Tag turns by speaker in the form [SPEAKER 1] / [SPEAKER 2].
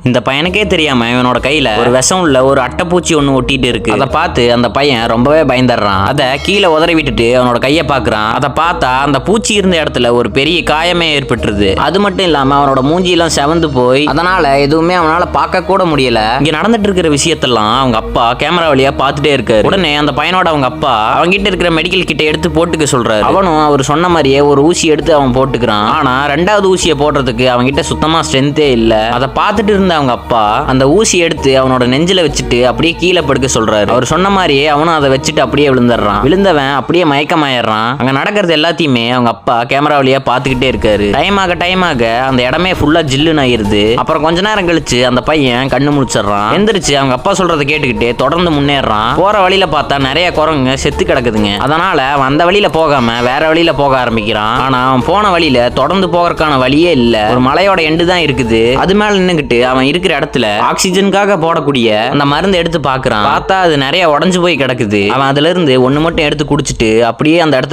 [SPEAKER 1] இந்த பையனுக்கே தெரியாம இவனோட கையில ஒரு விஷம் உள்ள ஒரு அட்டைப்பூச்சி ஒண்ணு ஒட்டிட்டு இருக்கு. அதை பார்த்து அந்த பையன் ரொம்பவே பயந்துடுறான். அதை கீழே உதறி விட்டுட்டு அவனோட கையை பாக்குறான். அதை பார்த்தா அந்த பூச்சி இருந்த இடத்துல ஒரு பெரிய காயமே ஏற்பட்டுருது. அது மட்டும் இல்லாம அவனோட மூஞ்சியெல்லாம் செவந்து போய் அதனால எதுவுமே அவனால பார்க்க கூட முடியல. இங்க நடந்துட்டு இருக்கிற விஷயத்தெல்லாம் அவங்க அப்பா கேமரா வழியா பார்த்துட்டே இருக்காரு. உடனே அந்த பையனோட அவங்க அப்பா அவங்கிட்ட இருக்கிற மெடிக்கல் கிட்ட எடுத்து போட்டுக்க சொல்றாரு. அவனும் அவர் சொன்ன மாதிரியே ஒரு ஊசி எடுத்து அவன் போட்டுக்கிறான். ஆனா ரெண்டாவது ஊசியை போடுறதுக்கு அவன்கிட்ட சுத்தமா ஸ்ட்ரென்த்தே இல்ல. அதை பார்த்துட்டு இருந்த அவங்க அப்பா அந்த ஊசி எடுத்து அவனோட நெஞ்சில வச்சுட்டு அப்படியே கீழே படுக்க சொல்றாரு. அவர் சொன்ன மாதிரியே அவனும் அதை வச்சுட்டு அப்படியே விழுந்துடுறான். விழுந்தவன் அப்படியே மயக்கமாயிடுறான். அங்க நடக்கிறது எல்லாத்தையுமே அவங்க அப்பா கேமரா வழியா பாத்துக்கிட்டே இருக்காரு. டைம் ஆக அந்த இடமே ஃபுல்லா ஜில்லுன்னு ஆயிருது. அப்புறம் கொஞ்ச நேரம் கழிச்சு அந்த பையன் கண்ணு முழிச்சிடறான். எந்திரிச்சு அவங்க அப்பா சொல்றதை கேட்டுக்கிட்டே தொடர்ந்து முன்னேறான். போற வழியில பார்த்தா நிறைய குரங்குங்க செத்து கிடக்குதுங்க. அதனால அவன் அந்த வழியில போகாம வேற வழியில போக ஆரம்பிக்கிறான். ஆனா அவன் போன வழியில தொடர்ந்து போகிறதுக்கான வழியே இல்ல. ஒரு மலையோட எண்டு தான் இருக்குது. அது மேல நின்னுகிட்டு அவன் இருக்கிற இடத்துல ஆக்சிஜனுக்காக போடக்கூடிய அந்த மருந்து எடுத்து பாக்குறான். பார்த்தா அது நிறைய உடஞ்சு போய் கிடக்குது. அவன் அதுல இருந்து ஒண்ணு மட்டும் எடுத்து குடிச்சிட்டு அப்படியே அந்த இடத்துல